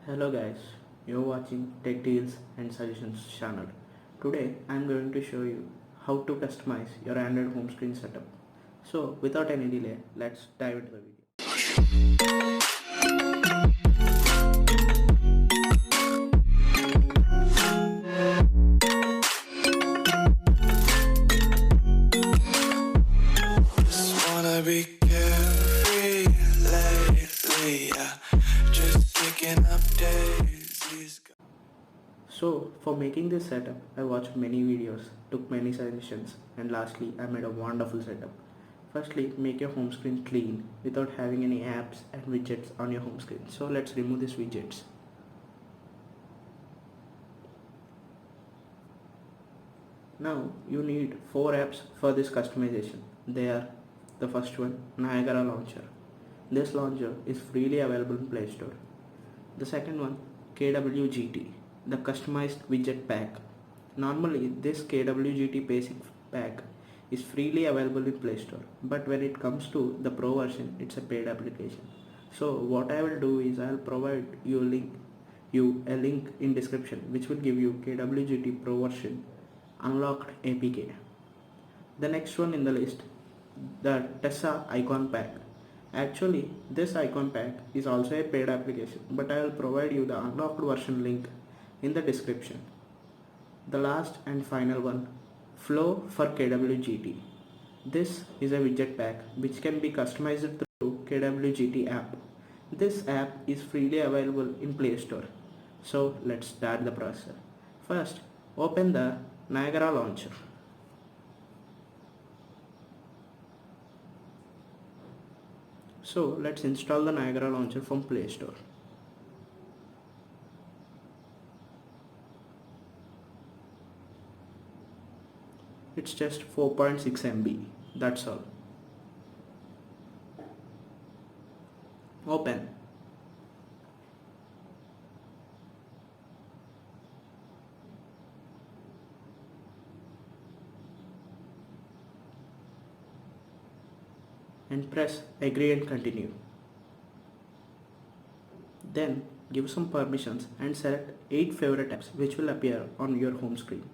Hello guys, you're watching Tech Deals and Suggestions channel. Today I'm going to show you how to customize your Android home screen setup. So without any delay, let's dive into the video. Just wanna be carefree lately, yeah. Just picking up daisies. So for making this setup, I watched many videos, took many suggestions, and lastly I made a wonderful setup. Firstly, make your home screen clean without having any apps and widgets on your home screen. So let's remove these widgets. Now you need 4 apps for this customization. They are the first one, Niagara Launcher. This launcher is freely available in Play Store. The second one, KWGT, the customized widget pack. Normally this KWGT basic pack is freely available in Play Store, but when it comes to the pro version, it's a paid application. So what I will do is I'll provide you a link in description which will give you KWGT pro version unlocked APK. The next one in the list, the Tessa icon pack. Actually, this icon pack is also a paid application, but I will provide you the unlocked version link in the description. The last and final one, Flow for KWGT. This is a widget pack which can be customized through KWGT app. This app is freely available in Play Store. So let's start the process. First, open the Niagara launcher. So let's install the Niagara launcher from Play Store. It's just 4.6 MB. That's all. Open. And press agree and continue. Then give some permissions and select 8 favorite apps which will appear on your home screen.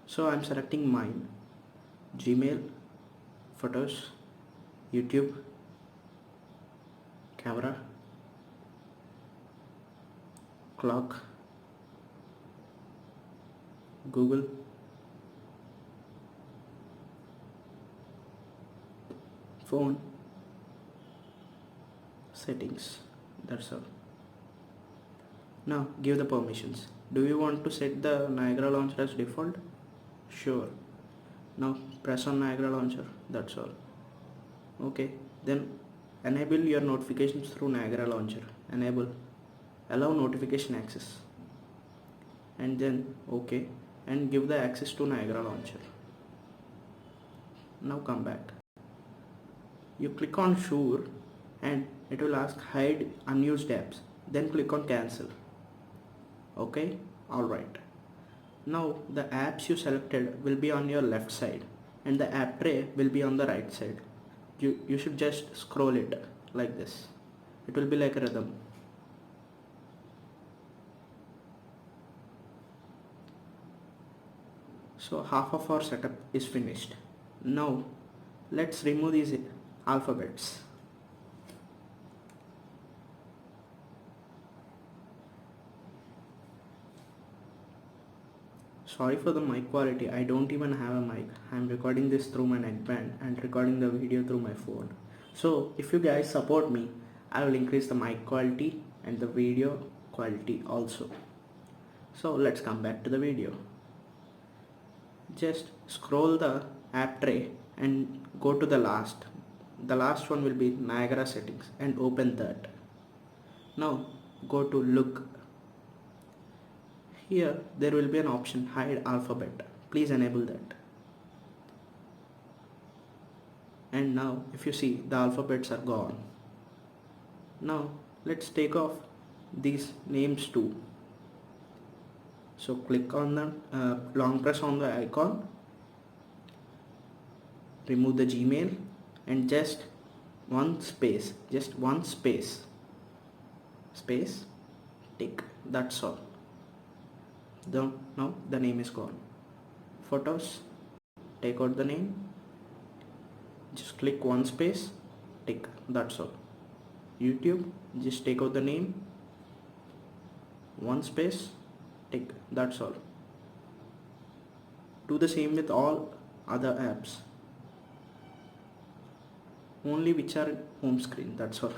So I'm selecting mine: Gmail, Photos, YouTube, Camera, Clock, Google, Phone, Settings. That's all. Now give the permissions. Do you want to set the Niagara launcher as default? Sure. Now press on Niagara launcher. That's all. Okay. Then enable your notifications through Niagara launcher. Enable. Allow notification access. And then OK. And give the access to Niagara launcher. Now come back. You click on sure and it will ask hide unused apps. Then click on cancel. Okay, alright. Now the apps you selected will be on your left side and the app tray will be on the right side. You should just scroll it like this. It will be like a rhythm. So half of our setup is finished. Now let's remove these alphabets. Sorry for the mic quality, I don't even have a mic. I'm recording this through my neckband and recording the video through my phone. So if you guys support me, I will increase the mic quality and the video quality also. So let's come back to the video. Just scroll the app tray and go to the last. The last one will be Niagara settings and open that. Now go to look. Here there will be an option hide alphabet. Please enable that. And now if you see, the alphabets are gone. Now let's take off these names too. So click on the long press on the icon, remove the Gmail and just one space, tick. That's all. Now the name is gone. Photos, take out the name, just click one space, tick, that's all. YouTube, just take out the name, one space, tick, that's all. Do the same with all other apps, only which are in home screen, that's all.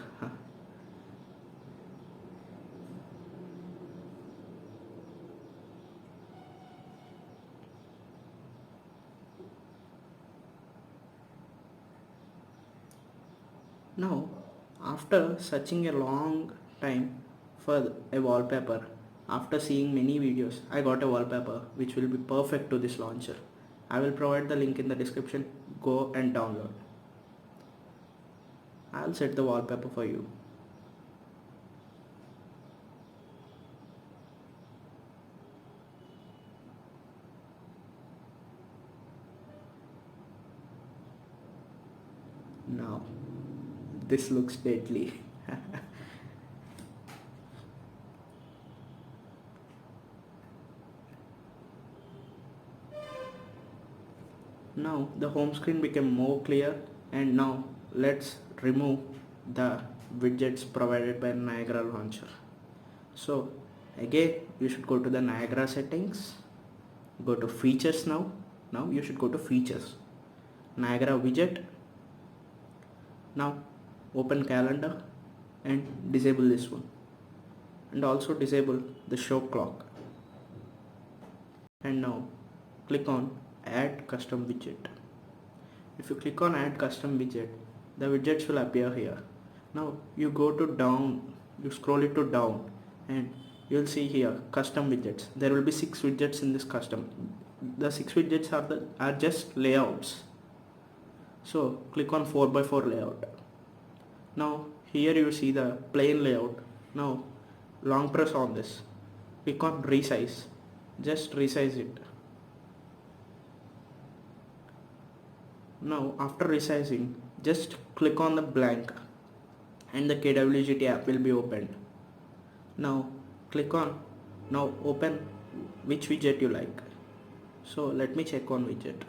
Now, after searching a long time for a wallpaper, after seeing many videos, I got a wallpaper which will be perfect to this launcher. I will provide the link in the description. Go and download. I'll set the wallpaper for you. Now, this looks deadly. Now the home screen became more clear, and now let's remove the widgets provided by Niagara launcher. So again you should go to the Niagara settings, go to features. Now you should go to features, Niagara widget. Now open calendar and disable this one, and also disable the show clock. And now click on add custom widget. If you click on add custom widget, the widgets will appear here. Now you go to down, you scroll it to down, and you'll see here custom widgets. There will be 6 widgets in this custom. The 6 widgets are just layouts. So click on 4x4 layout. Now here you see the plain layout. Now long press on this, click on resize, just resize it. Now after resizing, just click on the blank and the KWGT app will be opened. Now click on, now open which widget you like. So let me check on widget.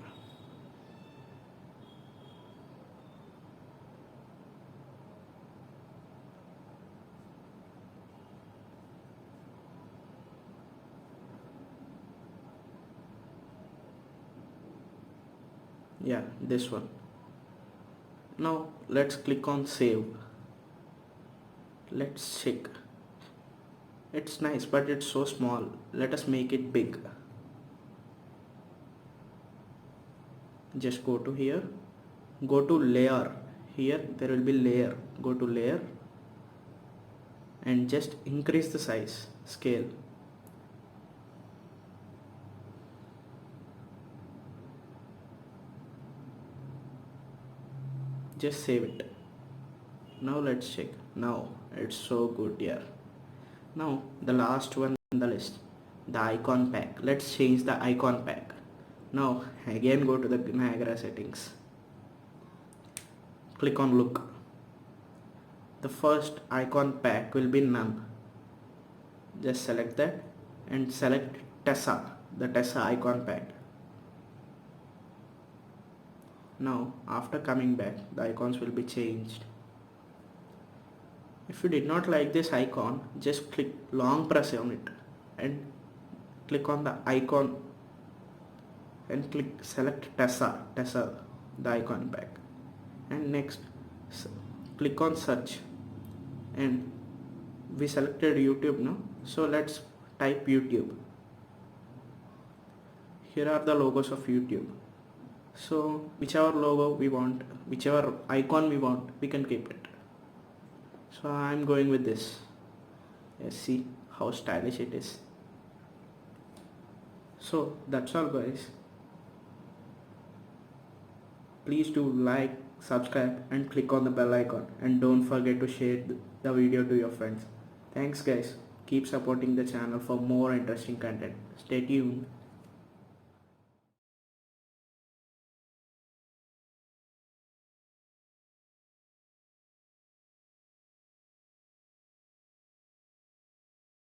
Yeah, this one. Now let's click on save. Let's check. It's nice, but it's so small. Let us make it big. Just go to here, go to layer. Here there will be layer. Go to layer and just increase the size, scale. Just save it. Now let's check. Now it's so good here. Now the last one in the list, the icon pack. Let's change the icon pack. Now again go to the Niagara settings. Click on look. The first icon pack will be none. Just select that and select Tessa, the Tessa icon pack. Now after coming back, the icons will be changed. If you did not like this icon, just click long press on it and click on the icon and select Tessa, the icon pack, and next click on search, and we selected YouTube now, so let's type YouTube. Here are the logos of YouTube. So whichever logo we want, whichever icon we want, we can keep it. So I'm going with this. Let's see how stylish it is. So that's all guys. Please do like, subscribe and click on the bell icon, and don't forget to share the video to your friends. Thanks guys. Keep supporting the channel for more interesting content. Stay tuned.